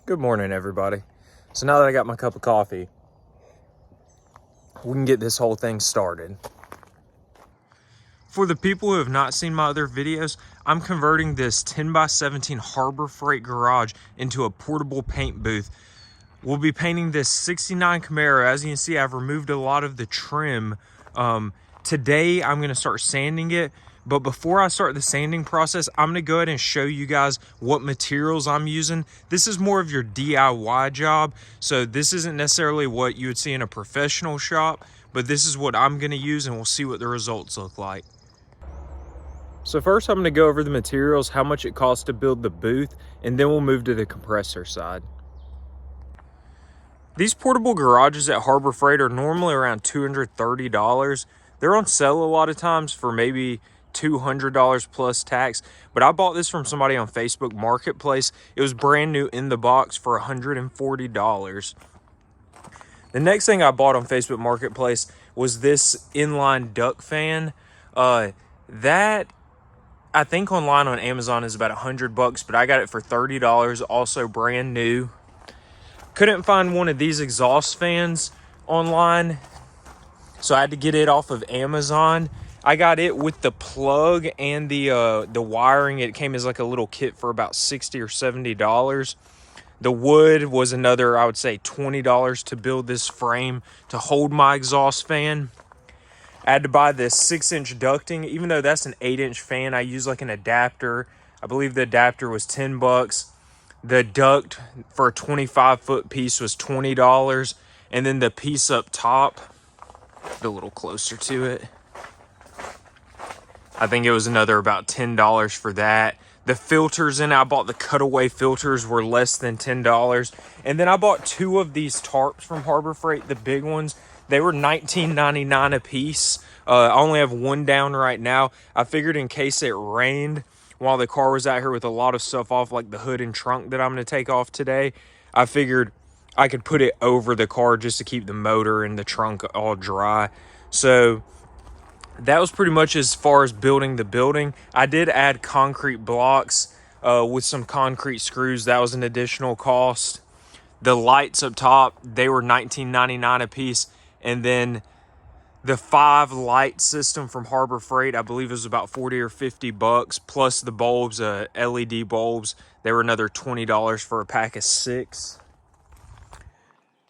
Good morning, everybody. So now that I got my cup of coffee, we can get this whole thing started. For the people who have not seen my other videos, I'm converting this 10x17 Harbor Freight garage into a portable paint booth. We'll be painting this 69 Camaro. As you can see, I've removed a lot of the trim. Today, I'm gonna start sanding it. But before I start the sanding process, I'm gonna go ahead and show you guys what materials I'm using. This is more of your DIY job. So this isn't necessarily what you would see in a professional shop, but this is what I'm gonna use, and we'll see what the results look like. So first I'm gonna go over the materials, how much it costs to build the booth, and then we'll move to the compressor side. These portable garages at Harbor Freight are normally around $230. They're on sale a lot of times for maybe $200 plus tax, but I bought this from somebody on Facebook Marketplace. It was brand new in the box for $140. The next thing I bought on Facebook Marketplace was this inline duct fan. That I think online on Amazon is about $100, but I got it for $30, also brand new. Couldn't find one of these exhaust fans online, so I had to get it off of Amazon. I got it with the plug and the wiring. It came as like a little kit for about $60 or $70. The wood was another, I would say, $20 to build this frame to hold my exhaust fan. I had to buy this 6-inch ducting. Even though that's an 8-inch fan, I use like an adapter. I believe the adapter was $10. The duct for a 25-foot piece was $20. And then the piece up top, get a little closer to it, I think it was another about $10 for that. The filters in it, I bought the cutaway filters, were less than $10. And then I bought 2 of these tarps from Harbor Freight, the big ones. They were $19.99 a piece. I only have one down right now. I figured in case it rained while the car was out here with a lot of stuff off, like the hood and trunk that I'm going to take off today, I figured I could put it over the car just to keep the motor and the trunk all dry. So that was pretty much as far as building the building. I did add concrete blocks with some concrete screws. That was an additional cost. The lights up top, they were $19.99 a piece. And then the 5 light system from Harbor Freight, I believe it was about $40 or $50, plus the bulbs, LED bulbs. They were another $20 for a pack of 6.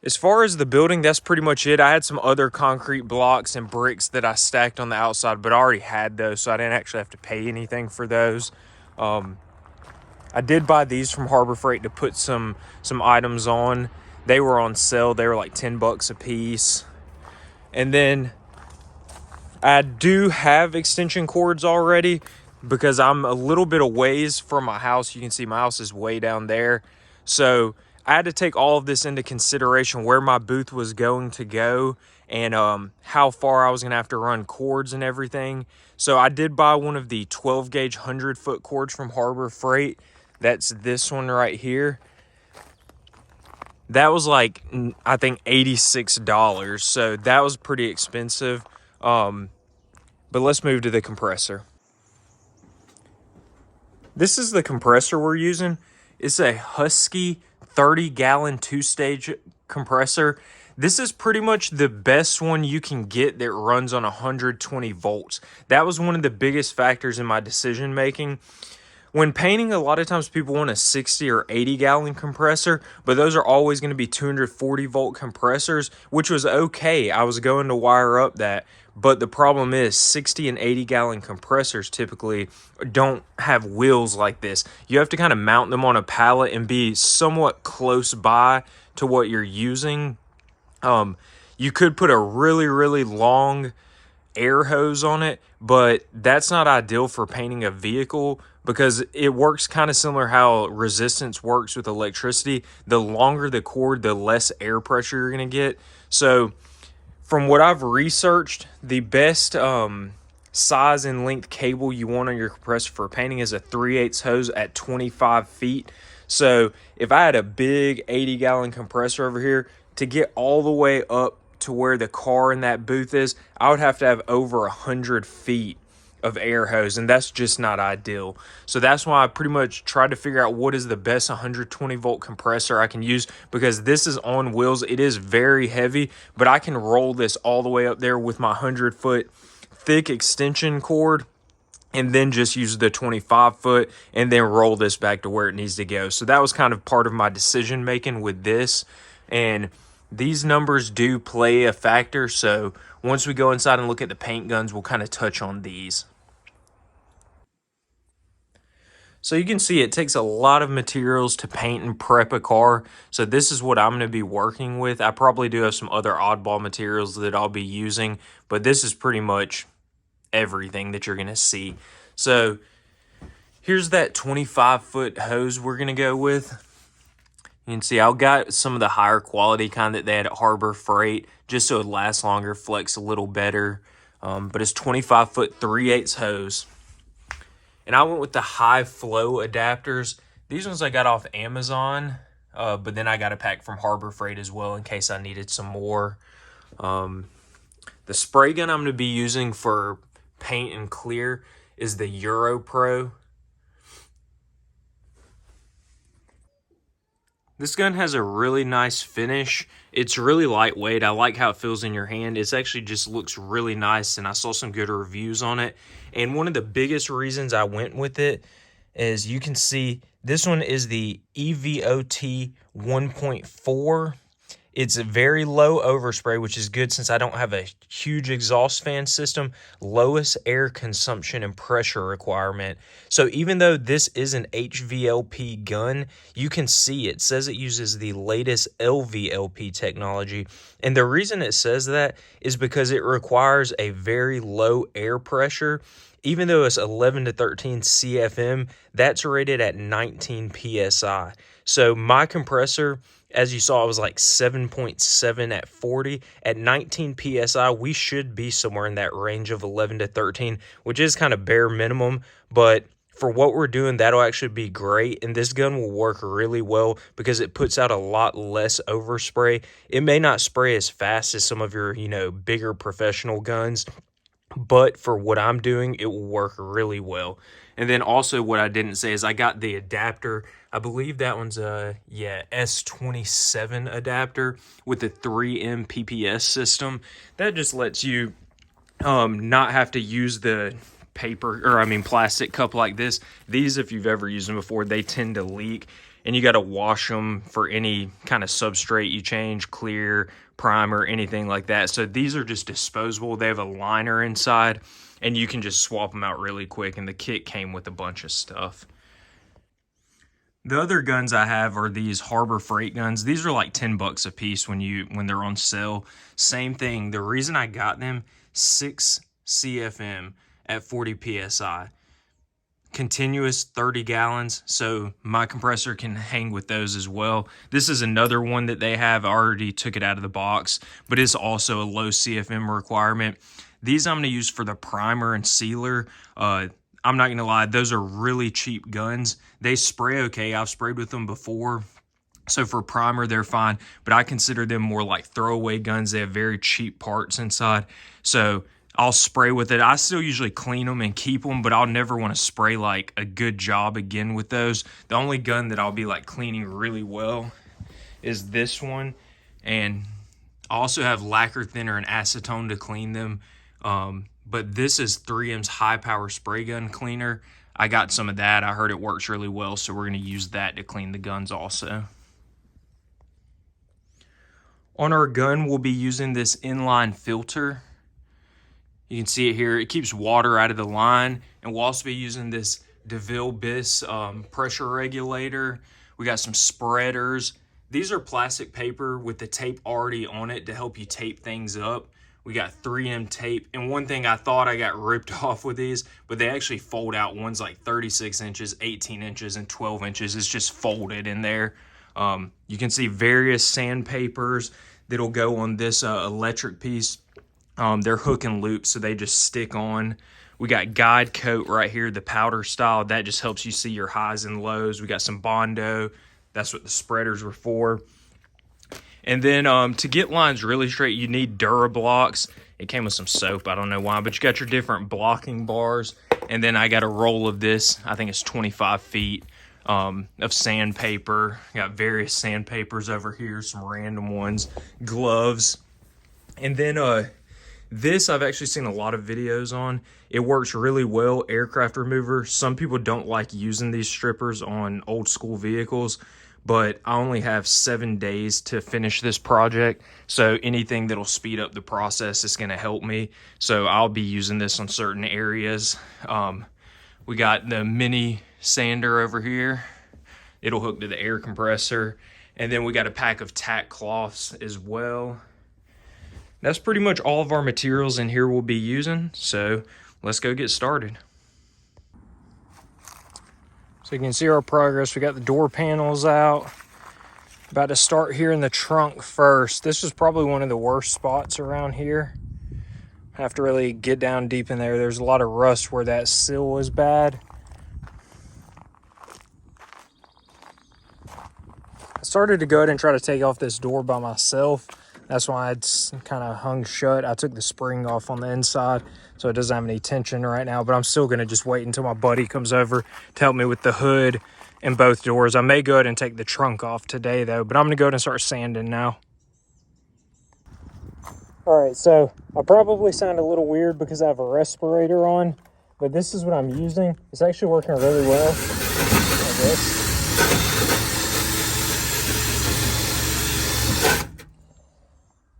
As far as the building, that's pretty much it. I had some other concrete blocks and bricks that I stacked on the outside, but I already had those, so I didn't actually have to pay anything for those. I did buy these from Harbor Freight to put some items on. They were on sale. They were like $10 a piece. And then I do have extension cords already because I'm a little bit of ways from my house. You can see my house is way down there. So I had to take all of this into consideration, where my booth was going to go and how far I was going to have to run cords and everything. So I did buy one of the 12 gauge 100-foot cords from Harbor Freight. That's this one right here. That was like, I think, $86. So that was pretty expensive. But let's move to the compressor. This is the compressor we're using. It's a Husky 30-gallon 2-stage compressor. This is pretty much the best one you can get that runs on 120 volts. That was one of the biggest factors in my decision making. When painting, a lot of times people want a 60 or 80-gallon compressor, but those are always going to be 240-volt compressors, which was okay. I was going to wire up that, but the problem is 60 and 80-gallon compressors typically don't have wheels like this. You have to kind of mount them on a pallet and be somewhat close by to what you're using. You could put a really, really long air hose on it, but that's not ideal for painting a vehicle because it works kind of similar how resistance works with electricity. The longer the cord, the less air pressure you're going to get. So from what I've researched, the best size and length cable you want on your compressor for painting is a 3/8 hose at 25 feet. So if I had a big 80-gallon compressor over here, to get all the way up to where the car in that booth is, I would have to have over 100 feet of air hose, and that's just not ideal. So that's why I pretty much tried to figure out what is the best 120 volt compressor I can use, because this is on wheels. It is very heavy, but I can roll this all the way up there with my 100-foot thick extension cord, and then just use the 25-foot and then roll this back to where it needs to go. So that was kind of part of my decision making with this. And these numbers do play a factor. So once we go inside and look at the paint guns, we'll kind of touch on these. So you can see it takes a lot of materials to paint and prep a car. So this is what I'm going to be working with. I probably do have some other oddball materials that I'll be using, but this is pretty much everything that you're going to see. So here's that 25-foot hose we're going to go with. You can see I've got some of the higher quality kind that they had at Harbor Freight, just so it lasts longer, flex a little better. But it's 25-foot 3/8 hose. And I went with the high flow adapters. These ones I got off Amazon, but then I got a pack from Harbor Freight as well in case I needed some more. The spray gun I'm going to be using for paint and clear is the Euro Pro. This gun has a really nice finish. It's really lightweight. I like how it feels in your hand. It actually just looks really nice, and I saw some good reviews on it. And one of the biggest reasons I went with it is you can see this one is the EVOT 1.4. It's a very low overspray, which is good since I don't have a huge exhaust fan system. Lowest air consumption and pressure requirement. So even though this is an HVLP gun, you can see it says it uses the latest LVLP technology. And the reason it says that is because it requires a very low air pressure. Even though it's 11 to 13 CFM, that's rated at 19 PSI. So my compressor, as you saw, it was like 7.7 at 40. At 19 PSI, we should be somewhere in that range of 11 to 13, which is kind of bare minimum. But for what we're doing, that'll actually be great. And this gun will work really well because it puts out a lot less overspray. It may not spray as fast as some of your, bigger professional guns, but for what I'm doing, it will work really well. And then also what I didn't say is I got the adapter. I believe that one's S27 adapter with the 3M PPS system. That just lets you not have to use the plastic cup like this. These, if you've ever used them before, they tend to leak, and you got to wash them for any kind of substrate you change, clear, primer, anything like that. So these are just disposable. They have a liner inside, and you can just swap them out really quick, and the kit came with a bunch of stuff. The other guns I have are these Harbor Freight guns. These are like $10 a piece when they're on sale. Same thing. The reason I got them, 6 CFM at 40 PSI. Continuous 30 gallons, so my compressor can hang with those as well. This is another one that they have. I already took it out of the box, but it's also a low CFM requirement. These I'm going to use for the primer and sealer. I'm not going to lie, those are really cheap guns. They spray okay. I've sprayed with them before. So for primer, they're fine, but I consider them more like throwaway guns. They have very cheap parts inside. So I'll spray with it. I still usually clean them and keep them, but I'll never want to spray like a good job again with those. The only gun that I'll be like cleaning really well is this one. And I also have lacquer thinner and acetone to clean them. But this is 3M's high power spray gun cleaner. I got some of that. I heard it works really well, so we're going to use that to clean the guns also. On our gun, we'll be using this inline filter. You can see it here. It keeps water out of the line. And we'll also be using this DeVille Biss pressure regulator. We got some spreaders. These are plastic paper with the tape already on it to help you tape things up. We got 3M tape. And one thing, I thought I got ripped off with these, but they actually fold out. One's like 36 inches, 18 inches, and 12 inches. It's just folded in there. You can see various sandpapers that'll go on this electric piece. They're hook and loop, so they just stick on. We got guide coat right here, the powder style. That just helps you see your highs and lows. We got some Bondo. That's what the spreaders were for. And then to get lines really straight, you need Durablocks. It came with some soap, I don't know why, but you got your different blocking bars. And then I got a roll of this, I think it's 25 feet of sandpaper. Got various sandpapers over here, some random ones, gloves. And then this I've actually seen a lot of videos on. It works really well, aircraft remover. Some people don't like using these strippers on old school vehicles, but I only have 7 days to finish this project. So anything that'll speed up the process is gonna help me. So I'll be using this on certain areas. We got the mini sander over here. It'll hook to the air compressor. And then we got a pack of tack cloths as well. That's pretty much all of our materials in here we'll be using. So let's go get started. So you can see our progress. We got the door panels out. About to start here in the trunk first. This is probably one of the worst spots around here. Have to really get down deep in there. There's a lot of rust where that sill was bad. I started to go ahead and try to take off this door by myself. That's why it's kind of hung shut. I took the spring off on the inside, so it doesn't have any tension right now, but I'm still gonna just wait until my buddy comes over to help me with the hood and both doors. I may go ahead and take the trunk off today though, but I'm gonna go ahead and start sanding now. All right, so I probably sound a little weird because I have a respirator on, but this is what I'm using. It's actually working really well. Like this.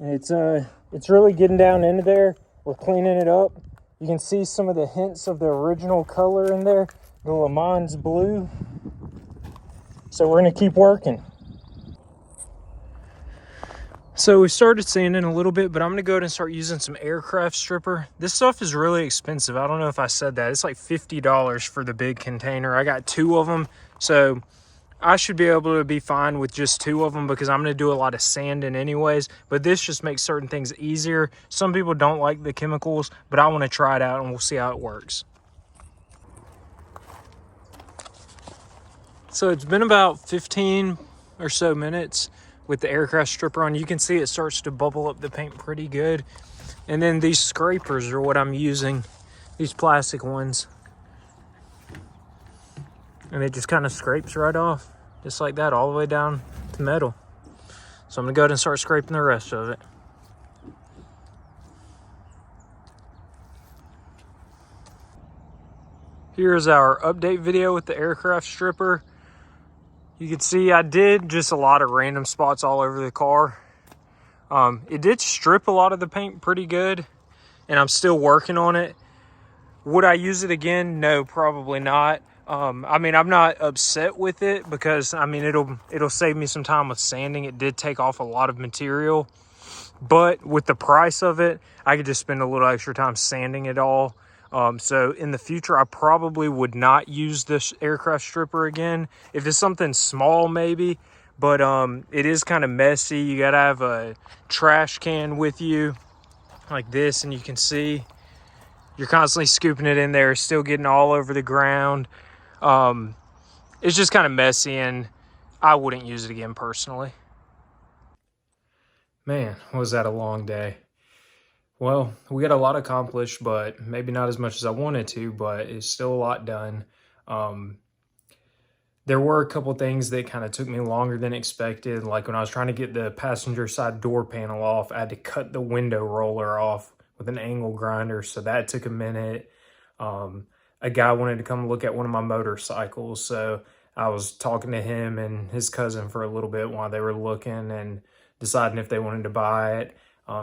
And it's really getting down into there. We're cleaning it up. You can see some of the hints of the original color in there, the Le Mans blue. So we're gonna keep working. So we started sanding a little bit, but I'm gonna go ahead and start using some aircraft stripper. This stuff is really expensive. I don't know if I said that. It's like $50 for the big container. I got 2 of them, so I should be able to be fine with just 2 of them because I'm going to do a lot of sanding anyways, but this just makes certain things easier. Some people don't like the chemicals, but I want to try it out and we'll see how it works. So it's been about 15 or so minutes with the aircraft stripper on. You can see it starts to bubble up the paint pretty good. And then these scrapers are what I'm using, these plastic ones. And it just kind of scrapes right off, just like that, all the way down to metal. So I'm gonna go ahead and start scraping the rest of it. Here's our update video with the aircraft stripper. You can see I did just a lot of random spots all over the car. It did strip a lot of the paint pretty good, and I'm still working on it. Would I use it again? No, probably not. I mean, I'm not upset with it because, I mean, it'll save me some time with sanding. It did take off a lot of material, but with the price of it, I could just spend a little extra time sanding it all. So in the future, I probably would not use this aircraft stripper again. If it's something small, maybe, but it is kind of messy. You gotta have a trash can with you like this, and you can see you're constantly scooping it in there, still getting all over the ground. It's just kind of messy, and I wouldn't use it again personally. Man, was that a long day. Well, we got a lot accomplished, but maybe not as much as I wanted to, but it's still a lot done. There were a couple things that kind of took me longer than expected. Like when I was trying to get the passenger side door panel off, I had to cut the window roller off with an angle grinder, so that took a minute. A guy wanted to come look at one of my motorcycles, so I was talking to him and his cousin for a little bit while they were looking and deciding if they wanted to buy it.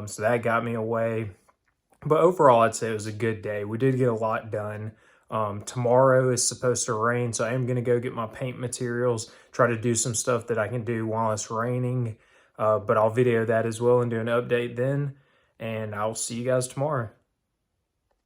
So that got me away. But overall, I'd say it was a good day. We did get a lot done. Tomorrow is supposed to rain, so I am going to go get my paint materials, try to do some stuff that I can do while it's raining. But I'll video that as well and do an update then. And I'll see you guys tomorrow.